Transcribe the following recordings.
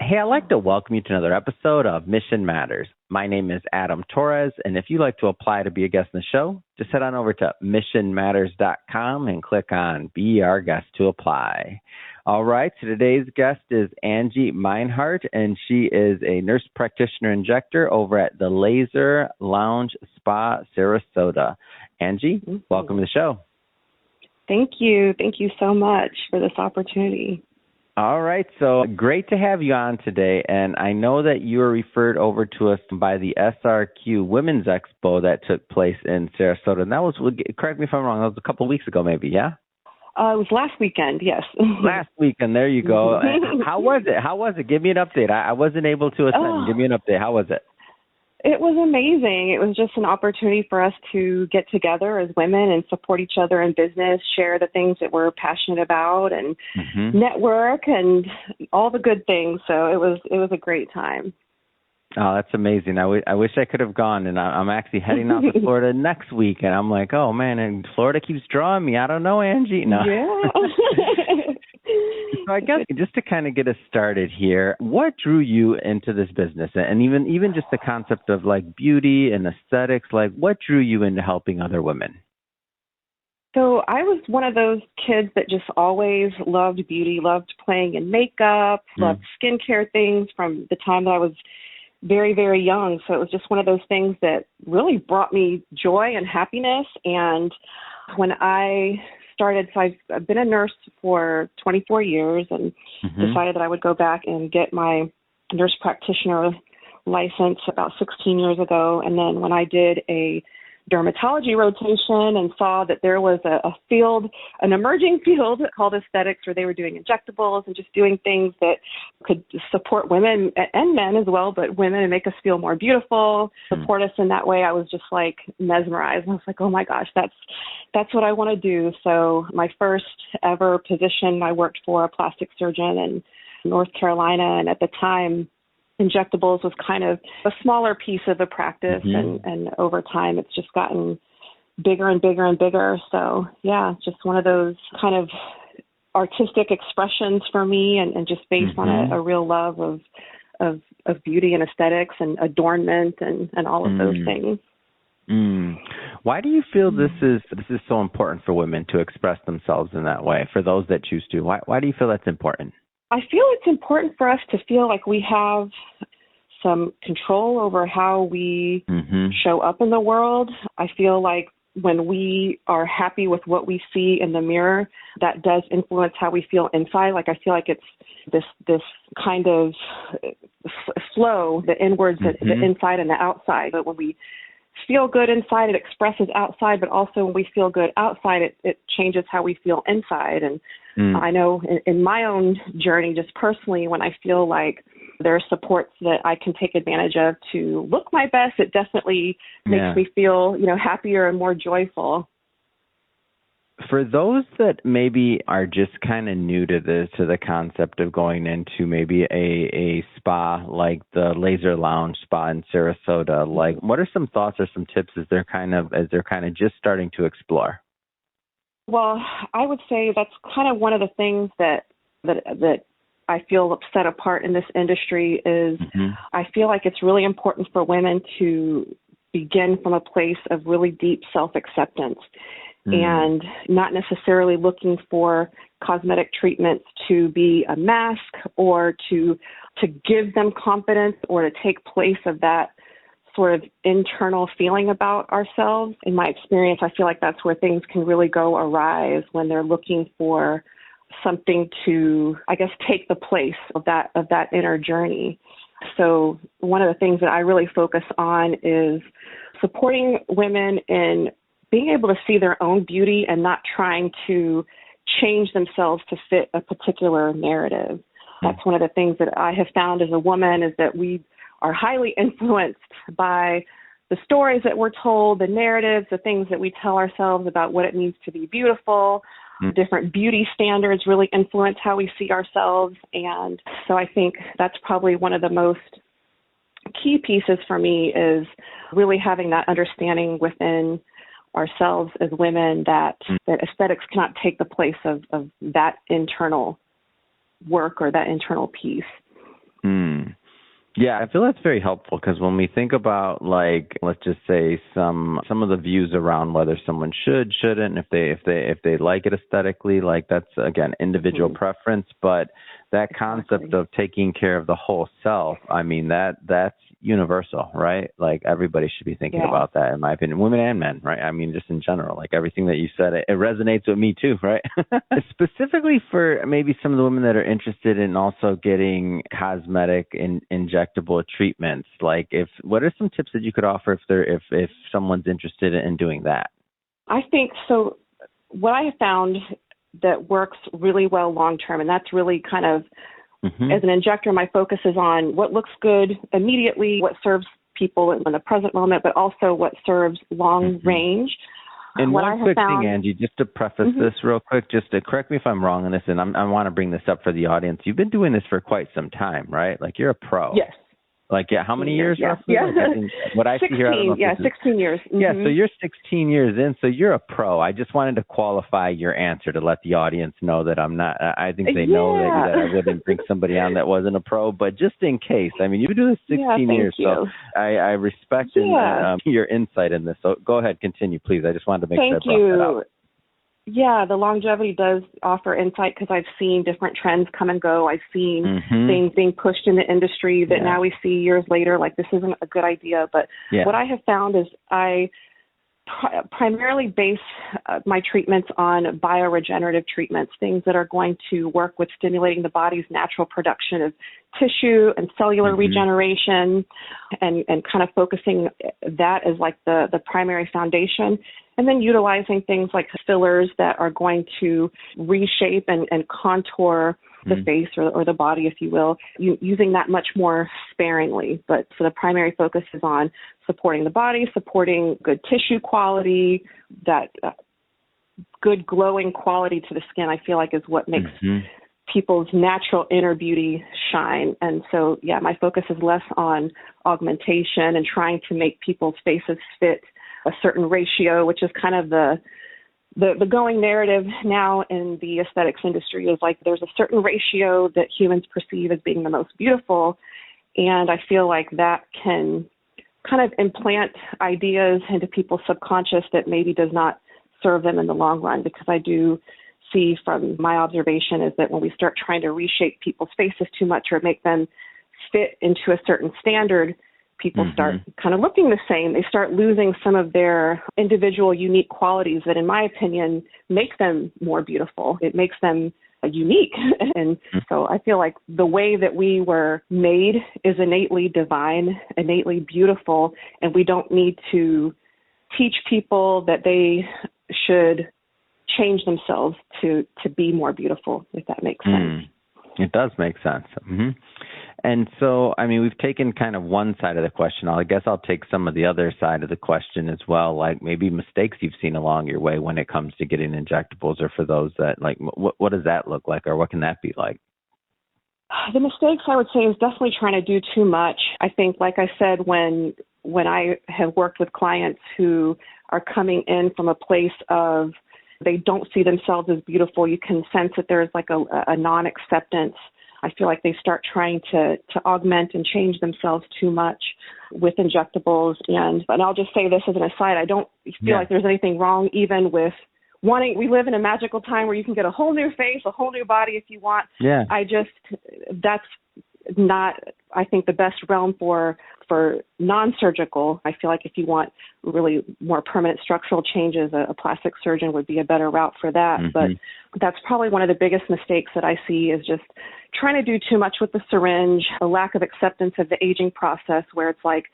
Hey, I'd like to welcome you to another episode of Mission Matters. My name is Adam Torres, and if you'd like to apply to be a guest in the show, just head on over to missionmatters.com and click on Be Our Guest to apply. All right, so today's guest is Angie Meinhardt, and she is a nurse practitioner injector over at the Laser Lounge Spa, Sarasota. Angie, welcome to the show. Thank you. Thank you so much for this opportunity. All right, so great to have you on today, and I know that you were referred over to us by the SRQ Women's Expo that took place in Sarasota, and that was, correct me if I'm wrong, that was a couple of weeks ago maybe, yeah? It was last weekend, yes. Last weekend, there you go. How was it? Give me an update. I wasn't able to attend. Give me an update. How was it? It was amazing. It was just an opportunity for us to get together as women and support each other in business, share the things that we're passionate about, and network and all the good things. So it was a great time. Oh, that's amazing. I wish I could have gone, and I'm actually heading out to Florida next week, and I'm like, oh, man, and Florida keeps drawing me. I don't know, Angie. No. Yeah. So I guess just to kind of get us started here, what drew you into this business? And even just the concept of like beauty and aesthetics, like what drew you into helping other women? So I was one of those kids that just always loved beauty, loved playing in makeup, loved skincare things from the time that I was very, very young. So it was just one of those things that really brought me joy and happiness. And when I started, so I've been a nurse for 24 years and decided that I would go back and get my nurse practitioner license about 16 years ago. And then when I did a dermatology rotation and saw that there was a field, an emerging field called aesthetics, where they were doing injectables and just doing things that could support women and men as well, but women, and make us feel more beautiful, support us in that way. I was just like mesmerized. I was like, oh my gosh, that's what I want to do. So my first ever position, I worked for a plastic surgeon in North Carolina, and at the time, injectables was kind of a smaller piece of the practice, and over time it's just gotten bigger and bigger and bigger. So yeah, just one of those kind of artistic expressions for me, and just based on a real love of beauty and aesthetics and adornment and all of those things. Why do you feel this is so important for women to express themselves in that way, for those that choose to? Why do you feel that's important? I feel it's important for us to feel like we have some control over how we show up in the world. I feel like when we are happy with what we see in the mirror, that does influence how we feel inside. Like I feel like it's this kind of flow, the inwards, the inside and the outside. But when we feel good inside, it expresses outside, but also when we feel good outside, it changes how we feel inside. And I know in my own journey, just personally, when I feel like there are supports that I can take advantage of to look my best, it definitely makes me feel, happier and more joyful. For those that maybe are just kind of new to the concept of going into maybe a spa like the Laser Lounge Spa in Sarasota, like what are some thoughts or some tips as they're kind of just starting to explore? Well, I would say that's kind of one of the things that I feel set apart in this industry is I feel like it's really important for women to begin from a place of really deep self-acceptance. And not necessarily looking for cosmetic treatments to be a mask or to give them confidence or to take place of that sort of internal feeling about ourselves. In my experience, I feel like that's where things can really go awry, is when they're looking for something to, I guess, take the place of that inner journey. So one of the things that I really focus on is supporting women in being able to see their own beauty and not trying to change themselves to fit a particular narrative. That's one of the things that I have found as a woman, is that we are highly influenced by the stories that we're told, the narratives, the things that we tell ourselves about what it means to be beautiful. Different beauty standards really influence how we see ourselves. And so I think that's probably one of the most key pieces for me, is really having that understanding within ourselves as women that aesthetics cannot take the place of that internal work or that internal piece. Yeah, I feel that's very helpful because when we think about, like, let's just say some of the views around whether someone shouldn't, if they like it aesthetically, like that's again individual preference, but that concept of taking care of the whole self, I mean that's universal, right? Like everybody should be thinking about that, in my opinion, women and men, right? I mean, just in general, like everything that you said, it resonates with me too, right? Specifically for maybe some of the women that are interested in also getting cosmetic and injectable treatments, like what are some tips that you could offer if someone's interested in doing that? I think so. What I have found that works really well long term, and that's really kind of as an injector, my focus is on what looks good immediately, what serves people in the present moment, but also what serves long range. And one quick thing, Angie, just to preface this real quick, just to correct me if I'm wrong on this, and I want to bring this up for the audience. You've been doing this for quite some time, right? Like you're a pro. Yes. Like, how many years roughly? Yeah. Like, what I 16, see here, I don't know if 16 years. Yeah, so you're 16 years in, so you're a pro. I just wanted to qualify your answer to let the audience know that I'm not. I think they know that I wouldn't bring somebody on that wasn't a pro, but just in case. I mean, you've been doing this 16 years, so I respect your insight in this. So go ahead, continue, please. I just wanted to make sure I brought that up. Yeah, the longevity does offer insight because I've seen different trends come and go. I've seen things being pushed in the industry that now we see years later, like this isn't a good idea. But what I have found is I primarily base my treatments on bioregenerative treatments, things that are going to work with stimulating the body's natural production of tissue and cellular regeneration and kind of focusing that as like the primary foundation. And then utilizing things like fillers that are going to reshape and contour the face or the body, if you will, using that much more sparingly. But so the primary focus is on supporting the body, supporting good tissue quality, that good glowing quality to the skin, I feel like is what makes people's natural inner beauty shine. And so, my focus is less on augmentation and trying to make people's faces fit a certain ratio, which is kind of the going narrative now in the aesthetics industry is like there's a certain ratio that humans perceive as being the most beautiful. And I feel like that can kind of implant ideas into people's subconscious that maybe does not serve them in the long run, because I do see from my observation is that when we start trying to reshape people's faces too much or make them fit into a certain standard, people start kind of looking the same. They start losing some of their individual unique qualities that, in my opinion, make them more beautiful. It makes them unique. And so I feel like the way that we were made is innately divine, innately beautiful, and we don't need to teach people that they should change themselves to be more beautiful, if that makes sense. It does make sense. And so, I mean, we've taken kind of one side of the question. I guess I'll take some of the other side of the question as well, like maybe mistakes you've seen along your way when it comes to getting injectables, or for those that, like, what does that look like, or what can that be like? The mistakes, I would say, is definitely trying to do too much. I think, like I said, when I have worked with clients who are coming in from a place of they don't see themselves as beautiful, you can sense that there's like a non-acceptance. I feel like they start trying to augment and change themselves too much with injectables. And I'll just say this as an aside, I don't feel like there's anything wrong even with wanting, we live in a magical time where you can get a whole new face, a whole new body if you want. That's not, I think, the best realm for non-surgical. I feel like if you want really more permanent structural changes, a plastic surgeon would be a better route for that. But that's probably one of the biggest mistakes that I see is just trying to do too much with the syringe, a lack of acceptance of the aging process, where it's like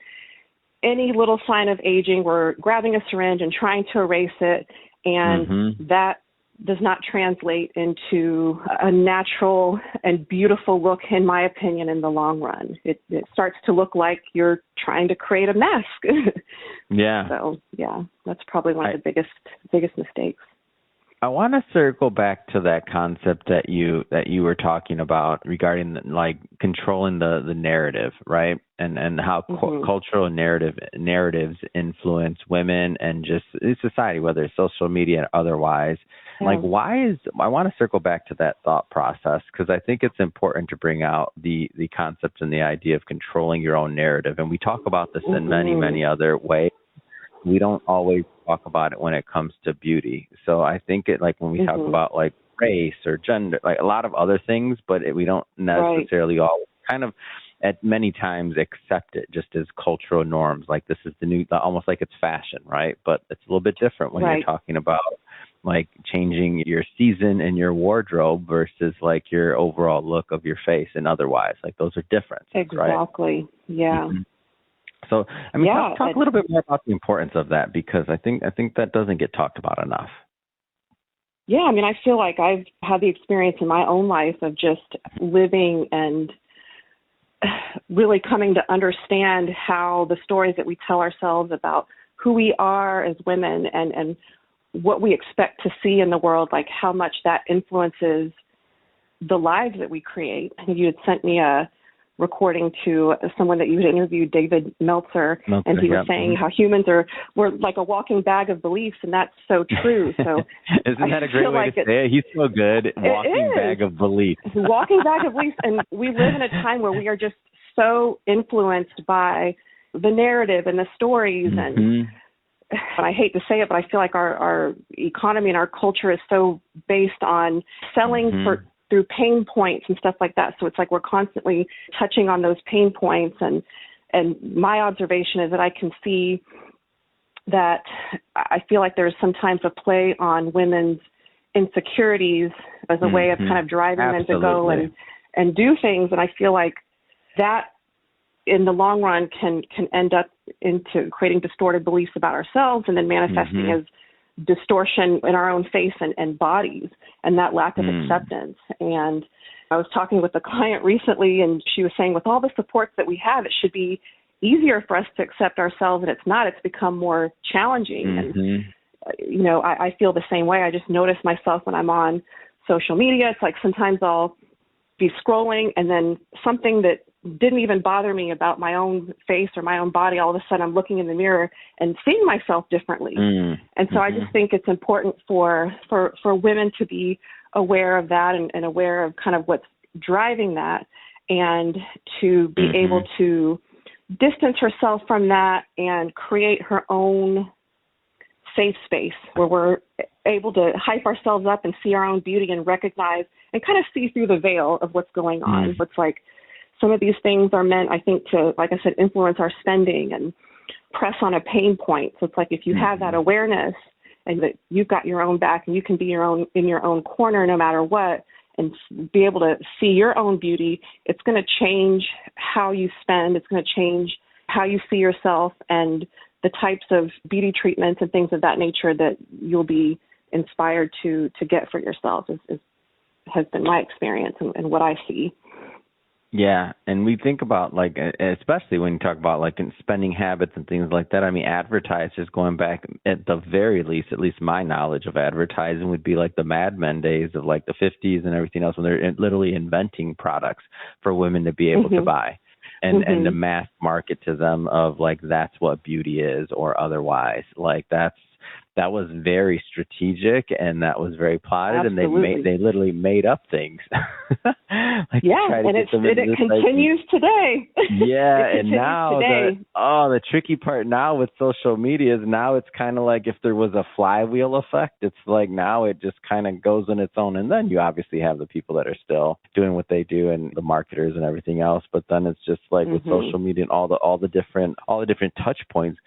any little sign of aging, we're grabbing a syringe and trying to erase it. And that does not translate into a natural and beautiful look, in my opinion, in the long run. It starts to look like you're trying to create a mask. So, that's probably one of the biggest mistakes. I want to circle back to that concept that you were talking about regarding like controlling the narrative, right? And how cultural narratives influence women and just society, whether it's social media or otherwise. Like, I want to circle back to that thought process, because I think it's important to bring out the concept and the idea of controlling your own narrative. And we talk about this in many, many other ways. We don't always talk about it when it comes to beauty. So I think like when we talk about like race or gender, like a lot of other things, but we don't necessarily all kind of at many times accept it just as cultural norms. Like this is the new, almost like it's fashion, right? But it's a little bit different when you're talking about like changing your season and your wardrobe versus like your overall look of your face and otherwise. Like those are different. Exactly. Right? Yeah. So, I mean, talk a little bit more about the importance of that, because I think that doesn't get talked about enough. Yeah, I mean, I feel like I've had the experience in my own life of just living and really coming to understand how the stories that we tell ourselves about who we are as women and what we expect to see in the world, like how much that influences the lives that we create. I think you had sent me a recording to someone that you had interviewed, David Meltzer, and he was saying how humans we're like a walking bag of beliefs, and that's so true. So isn't that a great way to say it? He's so good. Walking bag of beliefs. Walking bag of beliefs, and we live in a time where we are just so influenced by the narrative and the stories and I hate to say it, but I feel like our economy and our culture is so based on selling through pain points and stuff like that. So it's like we're constantly touching on those pain points. And my observation is that I can see that I feel like there's sometimes a play on women's insecurities as a way of kind of driving them to go and do things. And I feel like that in the long run can end up into creating distorted beliefs about ourselves and then manifesting as distortion in our own face and bodies, and that lack of acceptance. And I was talking with a client recently, and she was saying with all the supports that we have, it should be easier for us to accept ourselves, and it's not. It's become more challenging. And, you know, I feel the same way. I just notice myself when I'm on social media. It's like sometimes I'll be scrolling, and then something that didn't even bother me about my own face or my own body, all of a sudden I'm looking in the mirror and seeing myself differently. And so I just think it's important for women to be aware of that and aware of kind of what's driving that, and to be able to distance herself from that and create her own safe space where we're able to hype ourselves up and see our own beauty and recognize and kind of see through the veil of what's going on. It's like some of these things are meant, I think, to, like I said, influence our spending and press on a pain point. So it's like if you have that awareness and that you've got your own back and you can be in your own corner no matter what, and be able to see your own beauty, it's going to change how you spend. It's going to change how you see yourself and the types of beauty treatments and things of that nature that you'll be inspired to get for yourself has been my experience and what I see. Yeah, and we think about, like, especially when you talk about, like, spending habits and things like that. I mean, advertisers going back, at the very least, at least my knowledge of advertising would be like the Mad Men days of, like, the 50s and everything else, when they're literally inventing products for women to be able to buy. And to mass market to them of, like, that's what beauty is or otherwise. Like, that was very strategic, and that was very plotted. Absolutely. And they literally made up things. And it continues today. Yeah, and now the tricky part now with social media is now it's kind of like if there was a flywheel effect. It's like now it just kind of goes on its own, and then you obviously have the people that are still doing what they do and the marketers and everything else. But then it's just like with social media and all the different touch points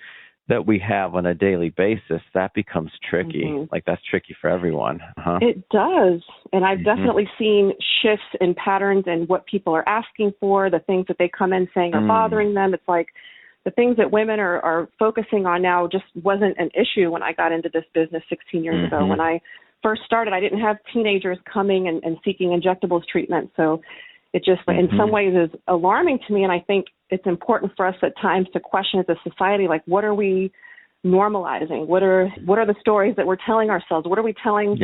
that we have on a daily basis, that becomes tricky. Like that's tricky for everyone. It does. And I've definitely seen shifts in patterns and what people are asking for, the things that they come in saying are bothering them. It's like the things that women are focusing on now just wasn't an issue when I got into this business 16 years ago. When I first started, I didn't have teenagers coming and seeking injectables treatment. So it just in some ways is alarming to me. And I think it's important for us at times to question as a society, like, what are we normalizing? What are the stories that we're telling ourselves? What are we telling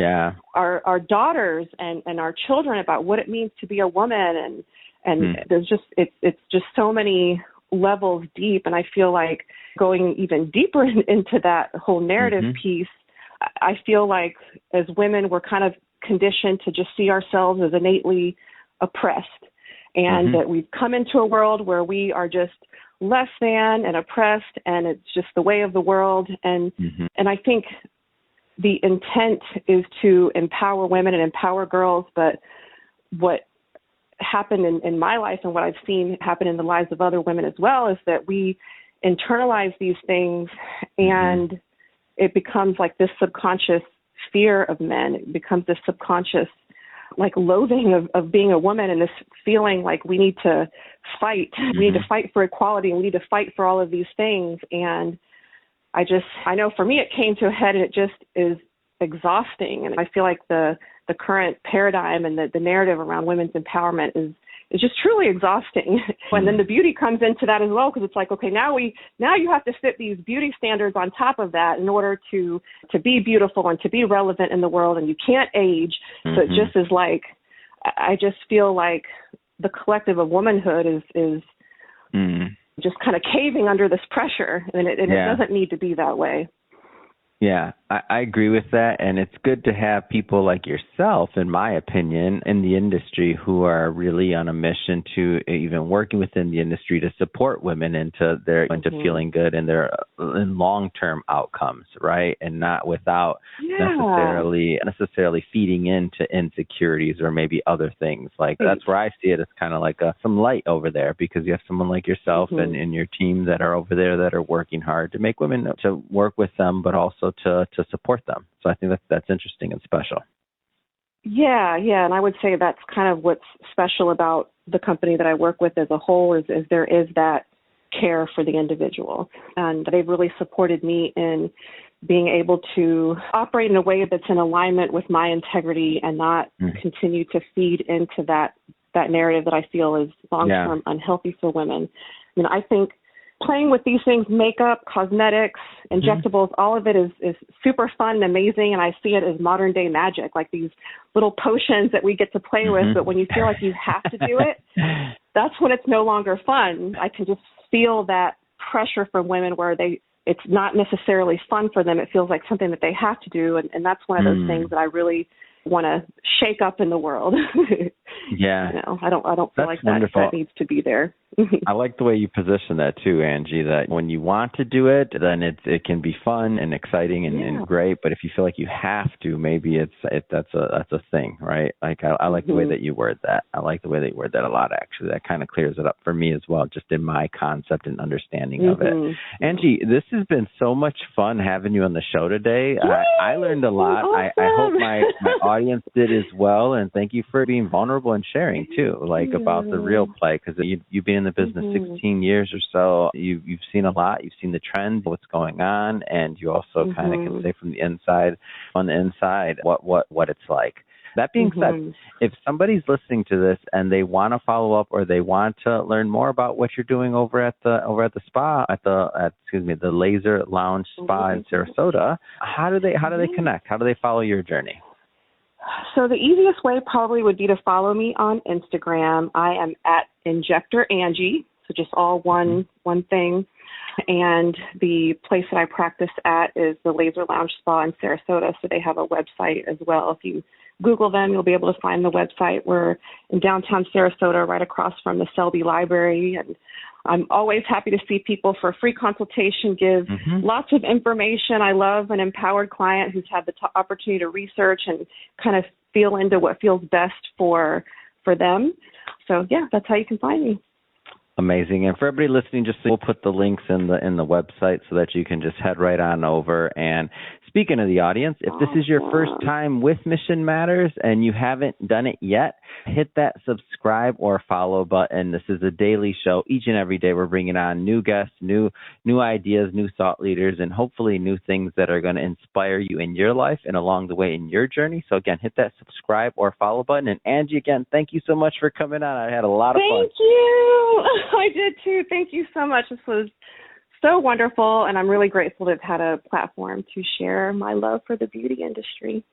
our daughters and our children about what it means to be a woman? And there's just, it's just so many levels deep. And I feel like going even deeper into that whole narrative piece, I feel like as women, we're kind of conditioned to just see ourselves as innately oppressed, and that we've come into a world where we are just less than and oppressed, and it's just the way of the world. And I think the intent is to empower women and empower girls, but what happened in my life and what I've seen happen in the lives of other women as well is that we internalize these things, and it becomes like this subconscious fear of men. It becomes this subconscious like loathing of being a woman, and this feeling like we need to fight. We need to fight for equality, and we need to fight for all of these things. And I know for me it came to a head, and it just is exhausting. And I feel like the current paradigm and the narrative around women's empowerment is just truly exhausting. And then the beauty comes into that as well, because it's like, okay, now you have to fit these beauty standards on top of that in order to be beautiful and to be relevant in the world, and you can't age. So it just is like, I just feel like the collective of womanhood is just kind of caving under this pressure, and it doesn't need to be that way. Yeah, I agree with that. And it's good to have people like yourself, in my opinion, in the industry who are really on a mission to even working within the industry to support women into feeling good and their in long-term outcomes, right? And not without necessarily feeding into insecurities or maybe other things. Like that's where I see it as kind of like some light over there, because you have someone like yourself and your team that are over there that are working hard to make women, to work with them, but also to support them. So I think that's interesting and special. Yeah. And I would say that's kind of what's special about the company that I work with as a whole is there is that care for the individual. And they've really supported me in being able to operate in a way that's in alignment with my integrity and not continue to feed into that narrative that I feel is long-term unhealthy for women. I mean, I think playing with these things, makeup, cosmetics, injectables, all of it is super fun and amazing. And I see it as modern day magic, like these little potions that we get to play with. But when you feel like you have to do it, that's when it's no longer fun. I can just feel that pressure from women where it's not necessarily fun for them. It feels like something that they have to do. And that's one of those things that I really want to shake up in the world. Yeah. I don't feel that's like wonderful. that needs to be there. I like the way you position that too, Angie, that when you want to do it, then it can be fun and exciting and great. But if you feel like you have to, maybe that's a thing, right? Like I like the way that you word that. I like the way that you word that a lot, actually. That kind of clears it up for me as well, just in my concept and understanding of it. Angie, this has been so much fun having you on the show today. I learned a lot. Awesome. I hope my audience did as well. And thank you for being vulnerable and sharing too, like about the real play, because you've been in the business 16 years or so. You've seen a lot. You've seen the trends, what's going on, and you also kind of can say from the inside, on the inside, what it's like. That being said, if somebody's listening to this and they want to follow up or they want to learn more about what you're doing over at the spa the Laser Lounge Spa in Sarasota, how do they connect? How do they follow your journey? So the easiest way probably would be to follow me on Instagram. I am at Injector Angie, so just all one thing. And the place that I practice at is the Laser Lounge Spa in Sarasota, so they have a website as well. If you Google them, you'll be able to find the website. We're in downtown Sarasota, right across from the Selby Library, and I'm always happy to see people for a free consultation, give lots of information. I love an empowered client who's had the opportunity to research and kind of feel into what feels best for them. So, yeah, that's how you can find me. Amazing. And for everybody listening, we'll put the links in the website so that you can just head right on over. And speaking of the audience, if this is your first time with Mission Matters and you haven't done it yet, hit that subscribe or follow button. This is a daily show. Each and every day we're bringing on new guests, new ideas, new thought leaders, and hopefully new things that are going to inspire you in your life and along the way in your journey. So again, hit that subscribe or follow button. And Angie, again, thank you so much for coming on. I had a lot of fun. Thank you. I did too. Thank you so much. This was so wonderful, and I'm really grateful to have had a platform to share my love for the beauty industry.